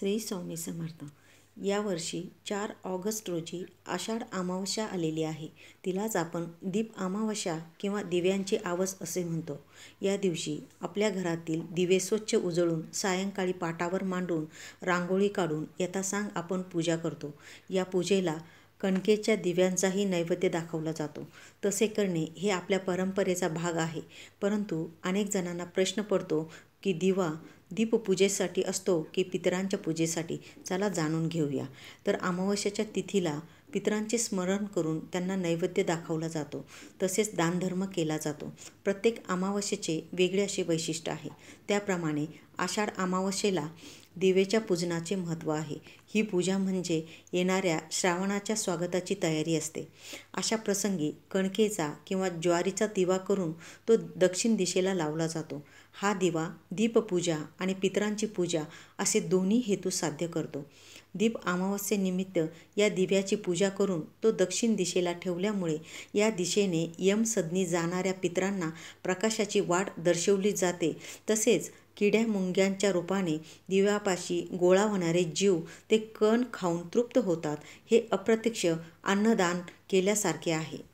श्री स्वामी समर्थ. यावर्षी 4 ऑगस्ट रोजी आषाढ अमावस्या आलेली आहे. तिलाच आपण दीप अमावस्या किंवा दिव्यांची आवस असे म्हणतो. या दिवशी आपल्या घरातील दिवे स्वच्छ उजळून सायंकाळी पाटावर मांडून रांगोळी काढून यथासांग आपण पूजा करतो. या पूजेला कणकेच्या दिव्यांचाही नैवेद्य दाखवला जातो. तसे करणे हे आपल्या परंपरेचा भाग आहे. परंतु अनेक जणांना प्रश्न पडतो की दिवा दीपपूजेसाठी असतो की पितरांच्या पूजेसाठी. चला जाणून घेऊया. तर अमावस्येच्या तिथीला पितरांचे स्मरण करून त्यांना नैवेद्य दाखवला जातो. तसेच दानधर्म केला जातो. प्रत्येक अमावस्येचे वेगळे असे वैशिष्ट्य आहे. त्याप्रमाणे आषाढ अमावस्येला दिवेच्या पूजनाचे महत्त्व आहे. ही पूजा म्हणजे येणाऱ्या श्रावणाच्या स्वागताची तयारी असते. अशा प्रसंगी कणकेचा किंवा ज्वारीचा दिवा करून तो दक्षिण दिशेला लावला जातो. हा दिवा दीपपूजा आणि पितरांची पूजा असे दोन्ही हेतू साध्य करतो. दीप अमावस्येनिमित्त या दिव्याची पूजा करून तो दक्षिण दिशेला ठेवल्यामुळे या दिशेने यमसदनी जाणाऱ्या पितरांना प्रकाशाची वाट दर्शवली जाते. तसेच किड्या मुंग्यांच्या रूपाने दिव्यापाशी गोळा होणारे जीव ते कण खाऊन तृप्त होतात. हे अप्रत्यक्ष अन्नदान केल्यासारखे आहे.